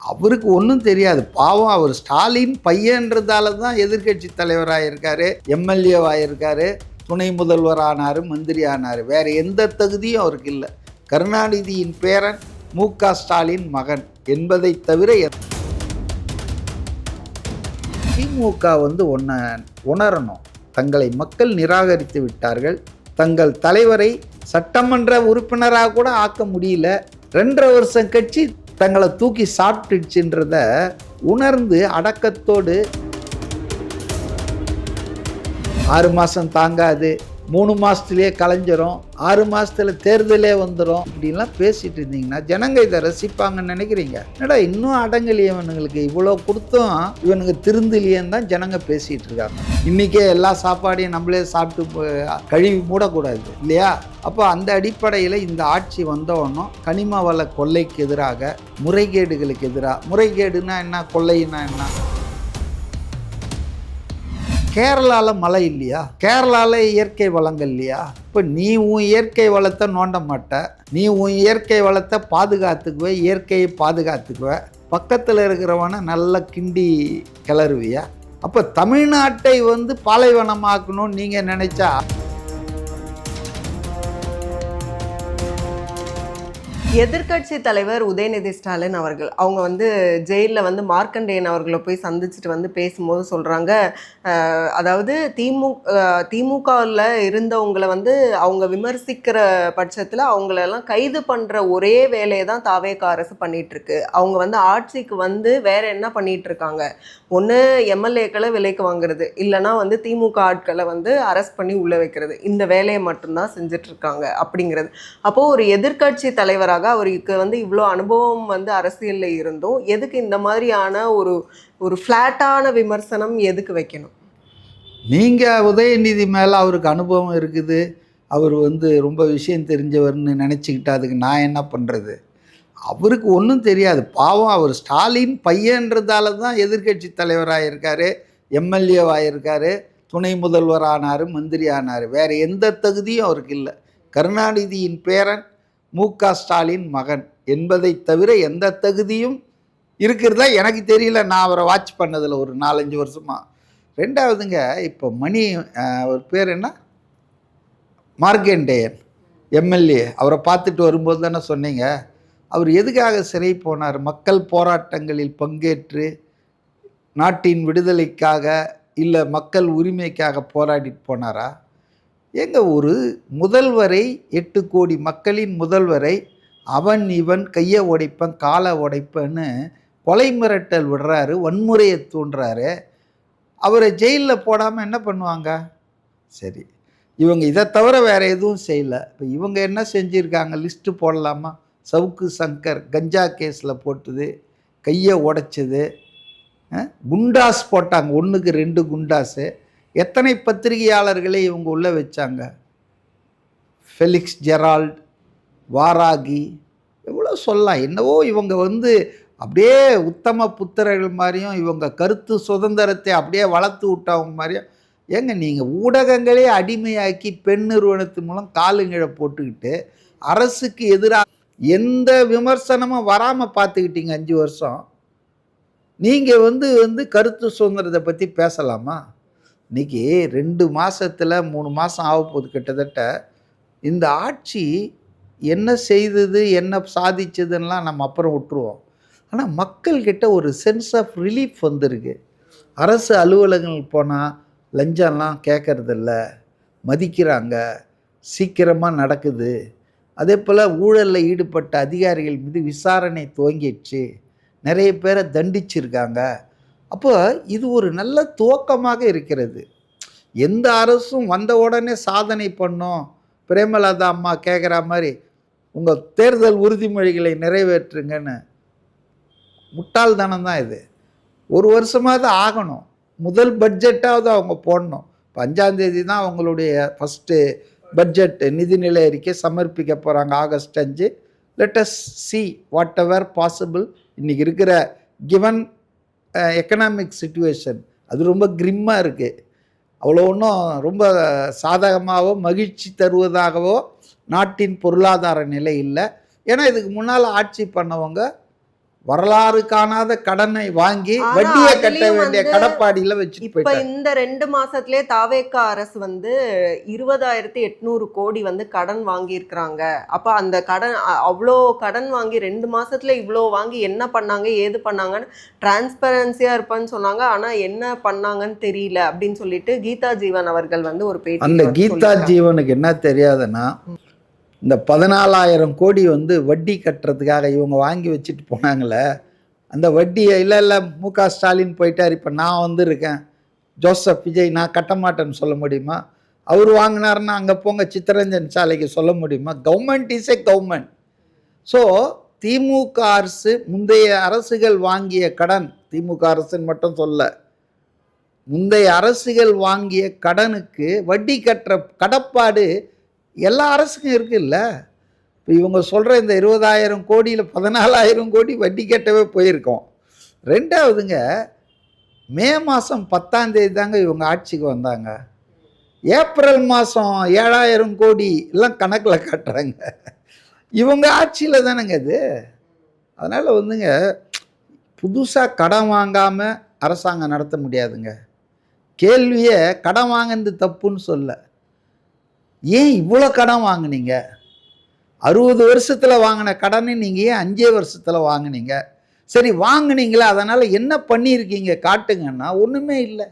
அவருக்கு ஒன்றும் தெரியாது. பாவம் அவர் ஸ்டாலின் பையன்றதால தான் எதிர்க்கட்சி தலைவராக இருக்காரு, எம்எல்ஏவாக இருக்காரு, துணை முதல்வர் ஆனார், மந்திரி ஆனார். வேறு எந்த தகுதியும் அவருக்கு இல்லை. கருணாநிதியின் பேரன், மு.க. ஸ்டாலின் மகன் என்பதை தவிர திமுக உணரணும். தங்களை மக்கள் நிராகரித்து விட்டார்கள். தங்கள் தலைவரை சட்டமன்ற உறுப்பினராக கூட ஆக்க முடியல. 2.5 வருஷம் கட்சி தங்களை தூக்கி சாப்பிட்டுச்சுன்றத உணர்ந்து அடக்கத்தோடு 6 மாதம் தாங்காது, 3 மாதத்துலேயே கலைஞ்சிரும், 6 மாதத்தில் தேர்தலே வந்துடும் இப்படின்லாம் பேசிகிட்டு இருந்தீங்கன்னா ஜனங்க இதை ரசிப்பாங்கன்னு நினைக்கிறீங்க? என்னடா இன்னும் அடங்கலையே, இவனுங்களுக்கு இவ்வளோ கொடுத்தும் இவனுங்க திருந்தலையேன்னு தான் ஜனங்க பேசிகிட்டு இருக்காங்க. இன்றைக்கே எல்லா சாப்பாடையும் நம்மளே சாப்பிட்டு கழுவி மூடக்கூடாது இல்லையா? அப்போ அந்த அடிப்படையில் இந்த ஆட்சி வந்தவொன்னும் கனிம வள கொள்ளைக்கு எதிராக, முறைகேடுகளுக்கு எதிராக, முறைகேடுனா என்ன, கொள்ளைன்னா என்ன? கேரளாவில் மழை இல்லையா? கேரளாவில் இயற்கை வளங்கள் இல்லையா? இப்போ நீ உன் இயற்கை வளத்தை நோண்ட மாட்ட, நீ உன் இயற்கை வளத்தை பாதுகாத்துக்குவே, இயற்கையை பாதுகாத்துக்குவே, பக்கத்தில் இருக்கிறவனை நல்லா கிண்டி கிளறுவியா? அப்போ தமிழ்நாட்டை பாலைவனமாக்கணும்னு நீங்கள் நினைச்சா எதிர்க்கட்சி தலைவர் உதயநிதி ஸ்டாலின் அவர்கள் அவங்க ஜெயிலில் மார்க்கண்டேயன் அவர்களை போய் சந்திச்சுட்டு பேசும்போது சொல்கிறாங்க, அதாவது திமுகவில் இருந்தவங்களை அவங்க விமர்சிக்கிற பட்சத்தில் அவங்களெல்லாம் கைது பண்ணுற ஒரே வேலையை தான் தாவேக அரசு பண்ணிகிட்ருக்கு. அவங்க ஆட்சிக்கு வேற என்ன பண்ணிகிட்டு இருக்காங்க? ஒன்று எம்எல்ஏக்களை விலைக்கு வாங்குறது, இல்லைனா திமுக ஆட்களை அரெஸ்ட் பண்ணி உள்ளே வைக்கிறது, இந்த வேலையை மட்டும்தான் செஞ்சிட்ருக்காங்க அப்படிங்கிறது. அப்போது ஒரு எதிர்க்கட்சி தலைவராக அவருக்கு இவ்வளோ அனுபவம் அரசியலில் இருந்தும் எதுக்கு இந்த மாதிரியான ஒரு ஃப்ளாட்டான விமர்சனம் எதுக்கு வைக்கணும்? நீங்கள் உதயநிதி மேலே அவருக்கு அனுபவம் இருக்குது, அவர் ரொம்ப விஷயம் தெரிஞ்சவர்னு நினச்சிக்கிட்டு அதுக்கு நான் என்ன பண்ணுறது? அவருக்கு ஒன்றும் தெரியாது. பாவம் அவர் ஸ்டாலின் பையன்றதால தான் எதிர்க்கட்சி தலைவராக இருக்கார், எம்எல்ஏவாக இருக்கார், துணை முதல்வர் ஆனார், மந்திரி ஆனார். வேறு எந்த தகுதியும் அவருக்கு இல்லை. கருணாநிதியின் பேரன், மு.க. ஸ்டாலின் மகன் என்பதை தவிர எந்த தகுதியும் இருக்கிறதா எனக்கு தெரியல. நான் அவரை வாட்ச் பண்ணதில் ஒரு 4-5 வருஷமாக. ரெண்டாவதுங்க, இப்போ ஒரு பேர் என்ன, மார்க்கண்டேயன் எம்எல்ஏ, அவரை பார்த்துட்டு வரும்போது தானே சொன்னீங்க, அவர் எதுக்காக சிறை போனார்? மக்கள் போராட்டங்களில் பங்கேற்று நாட்டின் விடுதலைக்காக, இல்லை மக்கள் உரிமைக்காக போராடிட்டு போனாரா? ஒரு முதல்வரை, 8 கோடி மக்களின் முதல்வரை அவன் இவன் கையை உடைப்பன், காலை உடைப்பன்னு கொலை மிரட்டல் விடுறாரு, வன்முறையை தூண்டுறாரு. அவரை ஜெயிலில் போடாமல் என்ன பண்ணுவாங்க? சரி, இவங்க இதை தவிர வேறு எதுவும் செய்யலை. இப்போ இவங்க என்ன செஞ்சுருக்காங்க லிஸ்ட்டு போடலாமா? சவுக்கு சங்கர் கஞ்சா கேஸில் போட்டது, கையை உடைச்சது, குண்டாஸ் போட்டாங்க, 1க்கு 2 குண்டாஸு. எத்தனை பத்திரிகையாளர்களை இவங்க உள்ளே வச்சாங்க? ஃபெலிக்ஸ் ஜெரால்ட், வாராகி, எவ்வளோ சொல்லலாம். என்னவோ இவங்க அப்படியே உத்தம புத்திரர்கள் மாதிரியும், இவங்க கருத்து சுதந்திரத்தை அப்படியே வளர்த்து விட்டவங்க மாதிரியும். ஏங்க நீங்கள் ஊடகங்களே அடிமையாக்கி பெண் நிறுவனத்தின் மூலம் காலுங்கிழ போட்டுக்கிட்டு அரசுக்கு எதிராக எந்த விமர்சனமும் வராமல் பார்த்துக்கிட்டீங்க 5 வருஷம். நீங்கள் கருத்து சுதந்திரத்தை பற்றி பேசலாமா? இன்றைக்கி 2 மாதத்தில் 3 மாதம் ஆகப்போகுது கிட்டத்தட்ட. இந்த ஆட்சி என்ன செய்தது, என்ன சாதிச்சதுன்னெலாம் நம்ம அப்புறம் விட்டுருவோம். ஆனால் மக்கள்கிட்ட ஒரு சென்ஸ் ஆஃப் ரிலீஃப் வந்திருக்கு. அரசு அலுவலகங்கள் போனால் லஞ்சம்லாம் கேட்கறதில்ல, மதிக்கிறாங்க, சீக்கிரமாக நடக்குது. அதே போல் ஊழலில் ஈடுபட்ட அதிகாரிகள் மீது விசாரணை துவங்கிடுச்சு, நிறைய பேரை தண்டிச்சிருக்காங்க. அப்போ இது ஒரு நல்ல துவக்கமாக இருக்கிறது. எந்த அரசும் வந்த உடனே சாதனை பண்ணோம், பிரேமலதா அம்மா கேட்குற மாதிரி உங்கள் தேர்தல் உறுதிமொழிகளை நிறைவேற்றுங்கன்னு, முட்டாள்தனம் தான் இது. 1 வருஷமாவது ஆகணும். முதல் பட்ஜெட்டாவது அவங்க போடணும். இப்போ 5ஆம் தேதி தான் அவங்களுடைய ஃபஸ்ட்டு பட்ஜெட் நிதிநிலை அறிக்கை சமர்ப்பிக்க போகிறாங்க, August 5. Let us see what ever possible. இன்றைக்கி இருக்கிற கிவன் எக்கனாமிக் சிச்சுவேஷன் அது ரொம்ப கிரிம்மாக இருக்குது. அவ்வளோ ஒன்றும் ரொம்ப சாதகமாகவோ மகிழ்ச்சி தருவதாகவோ நாட்டின் பொருளாதார நிலை இல்லை. ஏன்னா இதுக்கு முன்னால் ஆட்சி பண்ணவங்க வரலாறு காணாத கடனை வாங்கி ஆனா வட்டியை கட்ட அதுலயும் வேண்டிய வந்து கடப்பாடியில வச்சுட்டு இப்ப போயிட்டாங்க. இந்த 2 மாசத்திலே தாவேக்கா அரசு வந்து 20,800 கோடி வந்து கடன் வாங்கியிருக்கிறாங்க. அப்ப அந்த கடன் அவ்ளோ கடன் வாங்கி 2 மாசத்துல இவ்ளோ வாங்கி என்ன பண்ணாங்க, ஏது பண்ணாங்கன்னு டிரான்ஸ்பரன்சியா இருப்பேன்னு சொன்னாங்க. ஆனா என்ன பண்ணாங்கன்னு தெரியல அப்படின்னு சொல்லிட்டு கீதா ஜீவன் அவர்கள் வந்து ஒரு அந்த பேட்டியில வந்து கீதா சொல்லியிருக்காங்க. ஜீவனுக்கு என்ன தெரியாதுன்னா, இந்த 14,000 கோடி வந்து வட்டி கட்டுறதுக்காக இவங்க வாங்கி வச்சுட்டு போனாங்களே, அந்த வட்டியை இல்ல மு.க. ஸ்டாலின் போயிட்டார், இப்போ நான் வந்திருக்கேன், ஜோசப் விஜய் நான் கட்ட மாட்டேன்னு சொல்ல முடியுமா? அவர் வாங்கினாருன்னா அங்கே போங்க சித்தரஞ்சன் சாலைக்கு சொல்ல முடியுமா? Government is a government. So DMK அரசு முந்தைய அரசுகள் வாங்கிய கடன், திமுக அரசுன்னு மட்டும் சொல்ல, முந்தைய அரசுகள் வாங்கிய கடனுக்கு வட்டி கட்டுற கடப்பாடு எல்லா அரசுக்கும் இருக்குல்ல. இப்போ இவங்க சொல்கிற இந்த 20,000 கோடியில் 14,000 கோடி வட்டி கட்டவே போயிருக்கோம். ரெண்டாவதுங்க, மே மாதம் 10ஆம் தேதி தாங்க இவங்க ஆட்சிக்கு வந்தாங்க. ஏப்ரல் மாதம் 7,000 கோடி எல்லாம் கணக்கில் காட்டுறாங்க. இவங்க ஆட்சியில் தானேங்க இது. அதனால் வந்துங்க, புதுசாக கடன் வாங்காமல் அரசாங்கம் நடத்த முடியாதுங்க. கேள்வியை கடன் வாங்கினது தப்புன்னு சொல்ல, ஏன் இவ்வளோ கடன் வாங்குனீங்க? 60 வருஷத்தில் வாங்கின கடனை நீங்கள் ஏன் 5 வருஷத்தில் வாங்குனீங்க? சரி வாங்குனீங்களா, அதனால் என்ன பண்ணியிருக்கீங்க காட்டுங்கன்னா ஒன்றுமே இல்லை.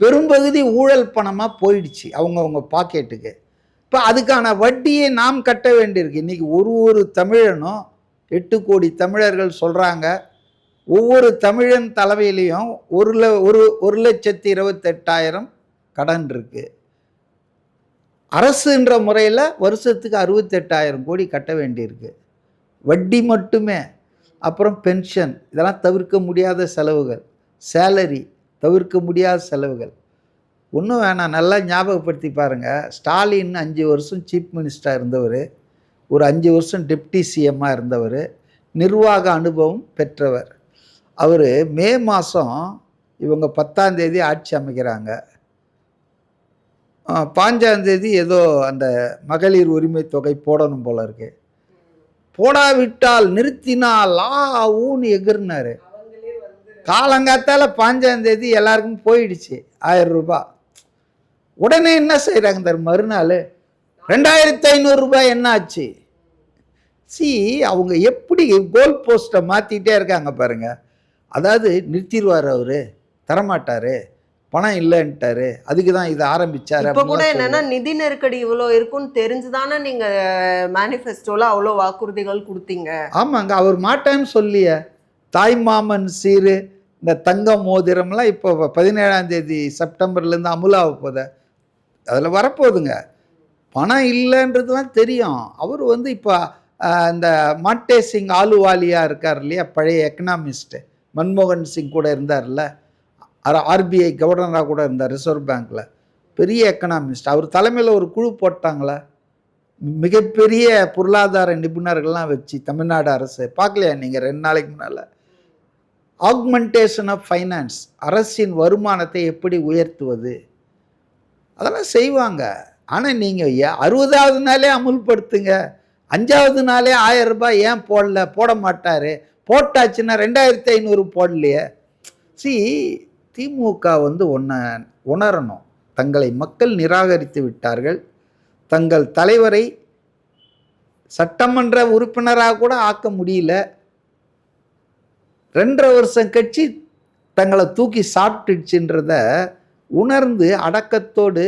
பெரும்பகுதி ஊழல் பணமாக போயிடுச்சு அவங்கவுங்க பாக்கெட்டுக்கு. இப்போ அதுக்கான வட்டியை நாம் கட்ட வேண்டியிருக்கு. இன்றைக்கி ஒரு தமிழனும் 8 கோடி தமிழர்கள் சொல்கிறாங்க, ஒவ்வொரு தமிழன் தலைமையிலையும் 1,28,000 கடன் இருக்குது. அரசுன்ற முறையில் வருஷத்துக்கு 68,000 கோடி கட்ட வேண்டியிருக்கு, வட்டி மட்டுமே. அப்புறம் பென்ஷன், இதெல்லாம் தவிர்க்க முடியாத செலவுகள், சேலரி தவிர்க்க முடியாத செலவுகள். ஒன்றும் வேணாம், நல்லா ஞாபகப்படுத்தி பாருங்கள். ஸ்டாலின் 5 வருஷம் சீஃப் மினிஸ்டராக இருந்தவர், ஒரு 5 வருஷம் டெப்டி சிஎம்மாக இருந்தவர், நிர்வாக அனுபவம் பெற்றவர். அவர் மே மாதம் இவங்க 10ஆம் தேதி ஆட்சி அமைக்கிறாங்க. 5ஆம் தேதி ஏதோ அந்த மகளிர் உரிமை தொகை போடணும் போல இருக்கு. போடாவிட்டால் நிறுத்தினால் ஊன்னு எகிர்னாரு. காலங்காத்தால 5ஆம் தேதி எல்லாருக்கும் போயிடுச்சு 1000 ரூபாய். உடனே என்ன செய்கிறாங்க மறுநாள் 2,500 ரூபாய் என்ன ஆச்சு? அவங்க எப்படி கோல் போஸ்ட்டை மாற்றிட்டே இருக்காங்க பாருங்க. அதாவது நிறுத்திடுவார், அவர் தரமாட்டார், பணம் இல்லைன்ட்டாரு, அதுக்கு தான் இதை ஆரம்பிச்சாரு. இப்போ கூட என்னன்னா நிதி நெருக்கடி இவ்வளோ இருக்குன்னு தெரிஞ்சுதானே நீங்க மேனிஃபெஸ்டோல அவ்வளோ வாக்குறுதிகள் கொடுத்தீங்க. ஆமாங்க, அவர் மாட்டேன்னு சொல்லிய தாய்மாமன் சீரு, இந்த தங்க மோதிரம்லாம் இப்போ 17ஆம் தேதி செப்டம்பர்லேருந்து அமுலாக போகுது, அதில் வரப்போகுதுங்க. பணம் இல்லைன்றதுலாம் தெரியும். அவர் வந்து இப்போ இந்த மாட்டே சிங் ஆலுவாலியா இருக்கார் இல்லையா, பழைய எக்கனாமிஸ்ட்டு, மன்மோகன் சிங் கூட இருந்தார்ல, ஆர்பிஐ கவர்னராக கூட இருந்தார், ரிசர்வ் பேங்க்கில் பெரிய எக்கனாமிஸ்ட். அவர் தலைமையில் ஒரு குழு போட்டாங்களே, மிகப்பெரிய பொருளாதார நிபுணர்கள்லாம் வச்சு, தமிழ்நாடு அரசு பார்க்கலையா நீங்கள் 2 நாளைக்கு முன்னால்? ஆக்மெண்டேஷன் ஆஃப் ஃபைனான்ஸ், அரசின் வருமானத்தை எப்படி உயர்த்துவது, அதெல்லாம் செய்வாங்க. ஆனால் நீங்கள் 60வது நாளே அமுல்படுத்துங்க, 5வது நாளே 1000 ரூபாய் ஏன் போட மாட்டார்? போட்டாச்சுன்னா 2,500 போடலையே. திமுக வந்து உணரணும், தங்களை மக்கள் நிராகரித்து விட்டார்கள், தங்கள் தலைவரை சட்டமன்ற உறுப்பினராக கூட ஆக்க முடியல, 2.5 வருஷம் கட்சி தங்களை தூக்கி சாப்பிட்டுச்சுன்றத உணர்ந்து அடக்கத்தோடு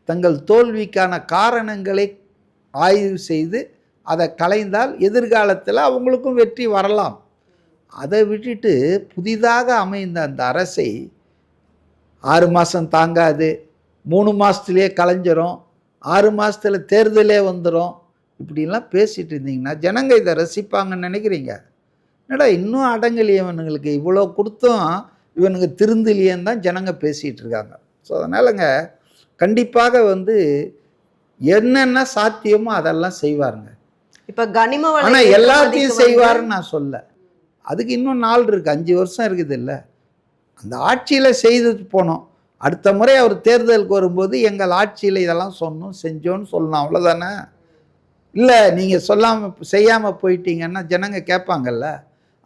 தங்கள் தோல்விக்கான காரணங்களை ஆய்வு செய்து அதை களைந்தால் எதிர்காலத்தில் அவங்களுக்கும் வெற்றி வரலாம். அதை விட்டுட்டு புதிதாக அமைந்த அந்த அரசை 6 மாதம் தாங்காது, 3 மாதத்துலேயே கலைஞ்சிரும், 6 மாதத்தில் தேர்தலே வந்துடும், இப்படிலாம் பேசிகிட்டு இருந்தீங்கன்னா ஜனங்க இதை ரசிப்பாங்கன்னு நினைக்கிறீங்க? என்னடா இன்னும் அடங்கலியவனுங்களுக்கு இவ்வளோ கொடுத்தும் இவனுங்க திருந்தலியன்னு தான் ஜனங்க பேசிகிட்டு இருக்காங்க. ஸோ அதனாலங்க கண்டிப்பாக வந்து என்னென்ன சாத்தியமோ அதெல்லாம் செய்வாருங்க. இப்போ கனிம வளம் ஆனால் எல்லாத்தையும் செய்வாருன்னு நான் சொல்ல, அதுக்கு இன்னும் நாள் இருக்குது, 5 வருஷம் இருக்குது இல்லை, அந்த ஆட்சியில் செய்துட்டு போனோம். அடுத்த முறை அவர் தேர்தலுக்கு வரும்போது எங்கள் ஆட்சியில் இதெல்லாம் சொன்னோம் செஞ்சோன்னு சொல்லணும், அவ்வளோதானே. இல்லை நீங்கள் செய்யாமல் போயிட்டீங்கன்னா ஜனங்க கேட்பாங்கல்ல.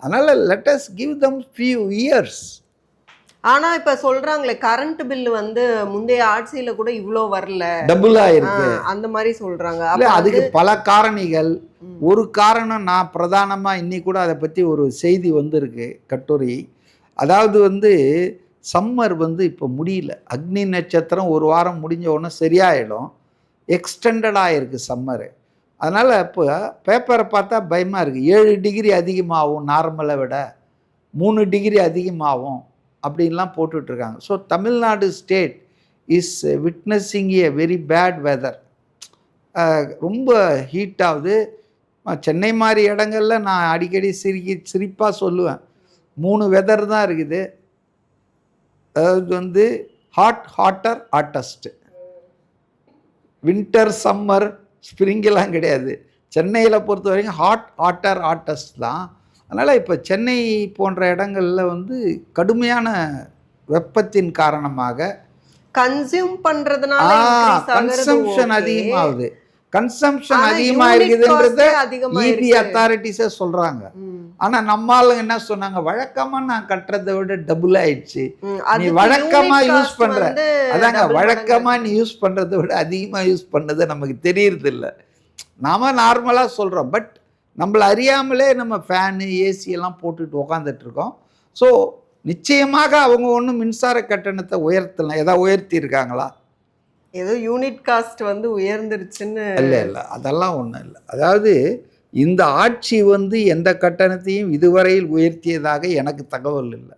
அதனால் let us give them few years. ஆனா இப்ப சொல்றாங்களே கரண்ட் பில் வந்து முந்தைய ஆட்சியில கூட இவ்ளோ வரல, டபுளாக இருக்கு. அந்த மாதிரி சொல்றாங்க. இல்லை, அப்ப அதுக்கு வந்து பல காரணிகள். ஒரு காரணம் நான் பிரதானமாக இன்னைக்கு கூட அதை பற்றி ஒரு செய்தி வந்திருக்கு, கட்டுரை. அதாவது வந்து சம்மர் வந்து இப்போ முடியல. அக்னி நட்சத்திரம் ஒரு வாரம் முடிஞ்ச உடனே சரியாயிடும். எக்ஸ்டெண்டடாக இருக்குது சம்மரு. அதனால் இப்போ பேப்பரை பார்த்தா பயமாக இருக்குது. 7 டிகிரி அதிகமாகும் நார்மலை விட, 3 டிகிரி அதிகமாகும் அப்படின்லாம் போட்டுட்ருக்காங்க. So Tamil Nadu state is witnessing a very bad weather. ரொம்ப ஹீட் ஆகுது. சென்னை மாதிரி இடங்கள்ல நான் அடிக்கடி சிரிப்பாக சொல்லுவேன், 3 வெதர் தான் இருக்குது. அதாவது வந்து ஹாட்டர், ஹாட்டஸ்ட்டு. வின்டர், சம்மர், ஸ்ப்ரிங்கெல்லாம் கிடையாது. சென்னையில் பொறுத்த வரைக்கும் ஹாட்டர், ஹாட்டஸ்ட் தான். அதனால் இப்போ சென்னை போன்ற இடங்களில் வந்து கடுமையான வெப்பத்தின் காரணமாக கன்சியூம் பண்றதுனால கன்சம்ஷன் அதிகமாகுது. கன்சம்ஷன் அதிகமாக இருக்குதுன்றத இபி அத்தாரிட்டிஸே சொல்கிறாங்க. ஆனால் நம்ம ஆளுங்க என்ன சொன்னாங்க, வழக்கமாக நான் கட்டுறதை விட டபுள் ஆயிடுச்சு. நீ வழக்கமாக யூஸ் பண்ணுற, அதாங்க வழக்கமாக நீ யூஸ் பண்ணுறதை விட அதிகமாக யூஸ் பண்ணது நமக்கு தெரியறது இல்லை. நாம நார்மலாக சொல்கிறோம், பட் நம்மளை அறியாமலே நம்ம ஃபேனு ஏசி எல்லாம் போட்டுட்டு உக்காந்துட்ருக்கோம். ஸோ நிச்சயமாக அவங்க ஒன்றும் மின்சார கட்டணத்தை உயர்த்தலாம். ஏதாவது உயர்த்தி இருக்காங்களா? ஏதோ யூனிட் காஸ்ட் வந்து உயர்ந்துருச்சுன்னு. இல்லை இல்லை, அதெல்லாம் ஒன்றும் இல்லை. அதாவது இந்த ஆட்சி வந்து எந்த கட்டணத்தையும் இதுவரையில் உயர்த்தியதாக எனக்கு தகவல் இல்லை.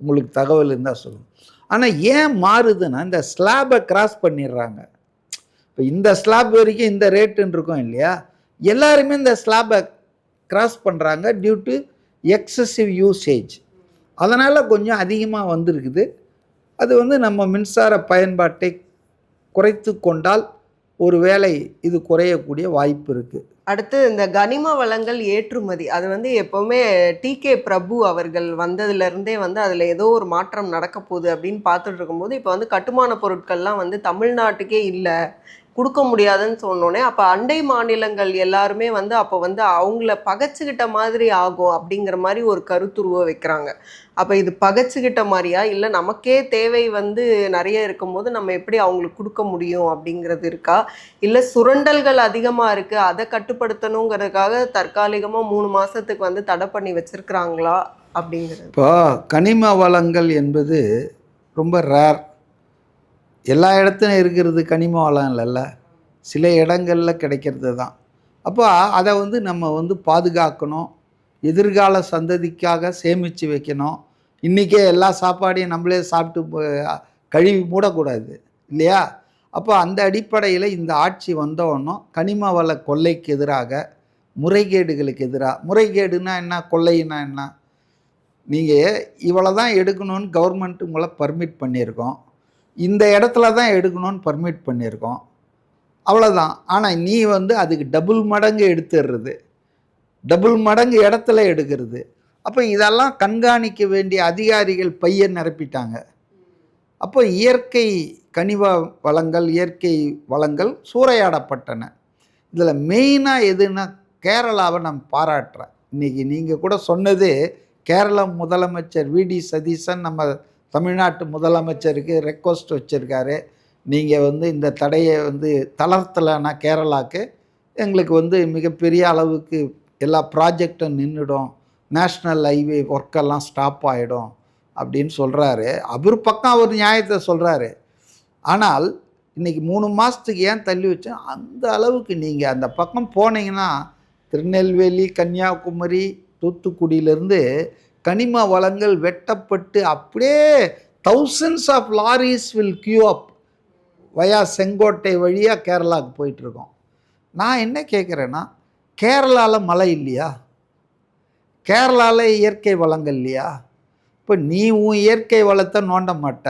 உங்களுக்கு தகவல் இருந்தால் சொல்லுங்கள். ஆனால் ஏன் மாறுதுன்னா, இந்த ஸ்லாபை கிராஸ் பண்ணிடுறாங்க. இப்போ இந்த ஸ்லாப் வரைக்கும் இந்த ரேட்டுன்னு இருக்கும் இல்லையா, எல்லாருமே இந்த ஸ்லாபை கிராஸ் பண்ணுறாங்க டியூ டு எக்ஸசிவ் யூசேஜ். அதனால் கொஞ்சம் அதிகமாக வந்திருக்குது. அது வந்து நம்ம மின்சார பயன்பாட்டை குறைத்து கொண்டால் ஒரு வேளை இது குறையக்கூடிய வாய்ப்பு இருக்குது. அடுத்து இந்த கனிம வளங்கள் ஏற்றுமதி, அது வந்து எப்போவுமே டிகே பிரபு அவர்கள் வந்ததுலேருந்தே வந்து அதில் ஏதோ ஒரு மாற்றம் நடக்க போகுது அப்படின்னு பார்த்துட்டு இருக்கும்போது, இப்போ வந்து கட்டுமான பொருட்கள்லாம் வந்து தமிழ்நாட்டுக்கே இல்லை, கொடுக்க முடியாதுன்னு சொன்னோன்னே, அப்போ அண்டை மாநிலங்கள் எல்லாருமே வந்து அப்போ வந்து அவங்கள பகைச்சிக்கிட்ட மாதிரி ஆகும் அப்படிங்கிற மாதிரி ஒரு கருத்துருவ வைக்கிறாங்க. அப்போ இது பகைச்சிக்கிட்ட மாதிரியா, இல்லை நமக்கே தேவை வந்து நிறைய இருக்கும்போது நம்ம எப்படி அவங்களுக்கு கொடுக்க முடியும் அப்படிங்கிறது இருக்கா, இல்லை சுரண்டல்கள் அதிகமாக இருக்குது அதை கட்டுப்படுத்தணுங்கிறதுக்காக தற்காலிகமாக 3 மாதத்துக்கு வந்து தடை பண்ணி வச்சுருக்குறாங்களா அப்படிங்கிறது? இப்போ கனிம வளங்கள் என்பது ரொம்ப ரேர். எல்லா இடத்துலையும் இருக்கிறது கனிம வளம் இல்லைல்ல, சில இடங்களில் கிடைக்கிறது தான். அப்போ அதை வந்து நம்ம வந்து பாதுகாக்கணும், எதிர்கால சந்ததிக்காக சேமித்து வைக்கணும். இன்றைக்கே எல்லா சாப்பாடையும் நம்மளே சாப்பிட்டு கழுவி மூடக்கூடாது இல்லையா? அப்போ அந்த அடிப்படையில் இந்த ஆட்சி வந்தவொன்னும் கனிம வள கொள்ளைக்கு எதிராக, முறைகேடுகளுக்கு எதிராக. முறைகேடுனா என்ன, கொள்ளைன்னா என்ன, நீங்கள் இவ்வளோ தான் எடுக்கணும்னு கவர்மெண்ட் உங்களை பர்மிட் பண்ணியிருக்கோம், இந்த இடத்துல தான் எடுக்கணும்னு பர்மிட் பண்ணியிருக்கோம், அவ்வளோதான். ஆனால் நீ வந்து அதுக்கு டபுள் மடங்கு எடுத்துடுறது, டபுள் மடங்கு இடத்துல எடுக்கிறது. அப்போ இதெல்லாம் கண்காணிக்க வேண்டிய அதிகாரிகள் பையை நிரப்பிட்டாங்க. அப்போ இயற்கை கனிம வளங்கள், இயற்கை வளங்கள் சூறையாடப்பட்டன. இதில் மெயினாக எதுன்னா கேரளாவை நான் பாராட்டுறேன். இன்றைக்கி நீங்கள் கூட சொன்னது, கேரள முதலமைச்சர் விடி சதீசன் நம்ம தமிழ்நாட்டு முதலமைச்சருக்கு ரெக்வஸ்ட் வச்சுருக்காரு, நீங்கள் வந்து இந்த தடையை வந்து தளர்த்தலைன்னா கேரளாவுக்கு எங்களுக்கு வந்து மிகப்பெரிய அளவுக்கு எல்லா ப்ராஜெக்டும் நின்றுடும், நேஷ்னல் ஹைவே ஒர்க்கெல்லாம் ஸ்டாப் ஆகிடும் அப்படின்னு சொல்கிறாரு. அவர் பக்கம் அவர் நியாயத்தை சொல்கிறாரு. ஆனால் இன்றைக்கி 3 மாதத்துக்கு ஏன் தள்ளி வச்சோம், அந்த அளவுக்கு நீங்கள் அந்த பக்கம் போனீங்கன்னா திருநெல்வேலி, கன்னியாகுமரி, தூத்துக்குடியிலேருந்து கனிம வளங்கள் வெட்டப்பட்டு அப்படியே thousands of lorries will queue up via Sengottai வழியாக கேரளாவுக்கு போயிட்டுருக்கோம். நான் என்ன கேட்குறேன்னா, கேரளாவில் மழை இல்லையா, கேரளாவில் இயற்கை வளங்கள் இல்லையா? இப்போ நீ உன் இயற்கை வளத்தை நோண்ட மாட்ட,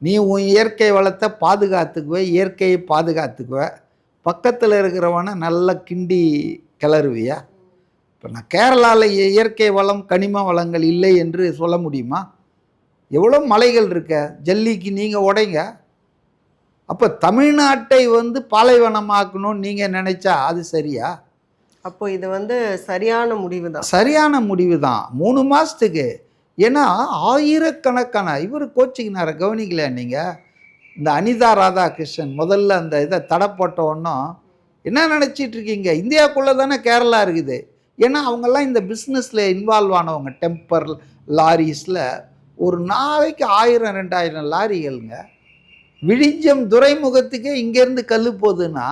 நீ உன் இயற்கை வளத்தை பாதுகாத்துக்குவ, இயற்கையை பாதுகாத்துக்குவ, பக்கத்தில் இருக்கிறவனை நல்லா கிண்டி கிளறுவியா? இப்போ நான் கேரளாவில் இயற்கை வளம் கனிம வளங்கள் இல்லை என்று சொல்ல முடியுமா? எவ்வளோ மலைகள் இருக்க, ஜல்லிக்கு நீங்கள் உடைங்க, அப்போ தமிழ்நாட்டை வந்து பாலைவனமாக்கணும்னு நீங்கள் நினைச்சா அது சரியா? அப்போ இது வந்து சரியான முடிவு தான். சரியான முடிவு தான். 3 மாதத்துக்கு. ஏன்னா ஆயிரக்கணக்கான இவர் கோச்சிக்கினார கவனிக்கல நீங்கள்? இந்த அனிதா ராதாகிருஷ்ணன் முதல்ல அந்த இதை தடை போட்ட ஒன்றும் என்ன நினச்சிட்டு இருக்கீங்க? இந்தியாவுக்குள்ளே தானே கேரளா இருக்குது. ஏன்னா அவங்கெல்லாம் இந்த பிஸ்னஸில் இன்வால்வ் ஆனவங்க. டெம்பர் லாரிஸில் ஒரு நாளைக்கு 1000 2000 லாரிகளுங்க. விழிஞ்சம் துறைமுகத்துக்கே இங்கேருந்து கல் போகுதுன்னா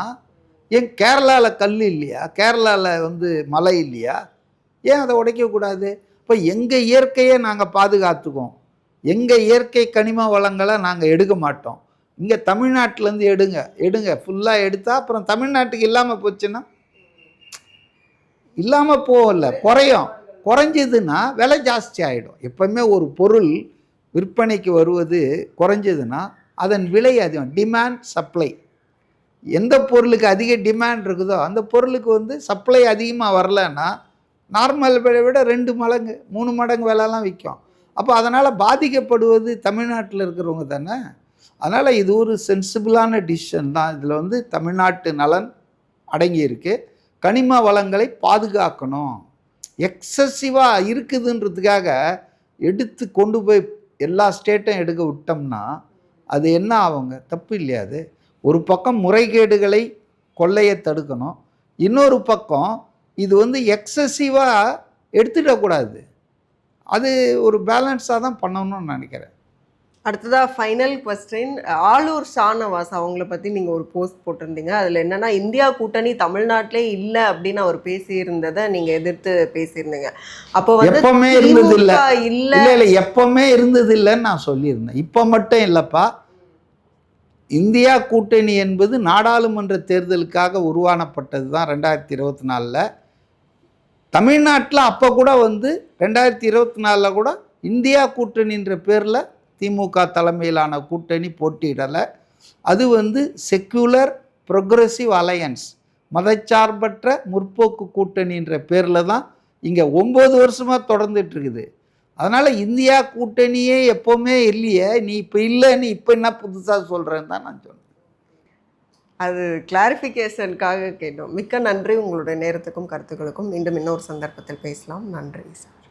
ஏன் கேரளாவில் கல் இல்லையா? கேரளாவில் வந்து மலை இல்லையா? ஏன் அதை உடைக்கக்கூடாது? இப்போ எங்கள் இயற்கையை நாங்கள் பாதுகாத்துக்குவோம். எங்கள் இயற்கை கனிம வளங்களை நாங்கள் எடுக்க மாட்டோம். இங்கே தமிழ்நாட்டிலேருந்து எடுங்க ஃபுல்லாக எடுத்தால் அப்புறம் தமிழ்நாட்டுக்கு இல்லாமல் போச்சுன்னா இல்லாமல் போகல, குறைஞ்சதுன்னா விலை ஜாஸ்தி ஆகிடும். எப்பவுமே ஒரு பொருள் விற்பனைக்கு வருவது குறைஞ்சதுன்னா அதன் விலை அதிகம். Demand supply. எந்த பொருளுக்கு அதிக டிமாண்ட் இருக்குதோ அந்த பொருளுக்கு வந்து சப்ளை அதிகமாக வரலன்னா நார்மல் விலை விட 2 மடங்கு 3 மடங்கு விலைலாம் விற்கும். அப்போ அதனால் பாதிக்கப்படுவது தமிழ்நாட்டில் இருக்கிறவங்க தானே. அதனால் இது ஒரு சென்சிபிளான டிசிஷன் தான். இதில் வந்து தமிழ்நாட்டு நலன் அடங்கியிருக்கு. கனிம வளங்களை பாதுகாக்கணும். எக்ஸசிவாக இருக்குதுன்றதுக்காக எடுத்து கொண்டு போய் எல்லா ஸ்டேட்டும் எடுக்க விட்டோம்னா அது என்ன ஆகுங்க? தப்பு இல்லையா அது? ஒரு பக்கம் முறைகேடுகளை கொள்ளையை தடுக்கணும், இன்னொரு பக்கம் இது வந்து எக்ஸசிவாக எடுத்துடக்கூடாது. அது ஒரு பேலன்ஸாக தான் பண்ணணும்னு நினைக்கிறேன். அடுத்ததாக ஃபைனல் கொஸ்டின். ஆளூர் ஷானவாஸ் அவங்கள பற்றி நீங்கள் ஒரு போஸ்ட் போட்டிருந்தீங்க. அதில் என்னென்னா இந்தியா கூட்டணி தமிழ்நாட்டிலே இல்லை அப்படின்னு அவர் பேசியிருந்ததை நீங்கள் எதிர்த்து பேசியிருந்தீங்க. அப்போ வந்து எப்பவுமே இருந்தது இல்லை இல்லை எப்பவுமே இருந்தது இல்லைன்னு நான் சொல்லியிருந்தேன். இப்போ மட்டும் இல்லைப்பா. இந்தியா கூட்டணி என்பது நாடாளுமன்ற தேர்தலுக்காக உருவானப்பட்டது தான் 2024. தமிழ்நாட்டில் அப்போ கூட வந்து 2024 கூட இந்தியா கூட்டணின்ற பேரில் திமுக தலைமையிலான கூட்டணி போட்டியிடலை. அது வந்து செக்குலர் ப்ரொக்ரெசிவ் அலையன்ஸ், மதச்சார்பற்ற முற்போக்கு கூட்டணின்ற பேரில் தான் இங்கே 9 வருஷமாக தொடர்ந்துட்டு இருக்குது. அதனால் இந்தியா கூட்டணியே எப்போவுமே இல்லையே, நீ இப்போ இல்லைன்னு இப்போ என்ன புதுசாக சொல்கிறேன்னு தான் நான் சொன்னேன். அது கிளாரிஃபிகேஷனுக்காக கேட்டோம். மிக்க நன்றி உங்களுடைய நேரத்துக்கும் கருத்துக்களுக்கும். மீண்டும் இன்னொரு சந்தர்ப்பத்தில் பேசலாம். நன்றி சார்.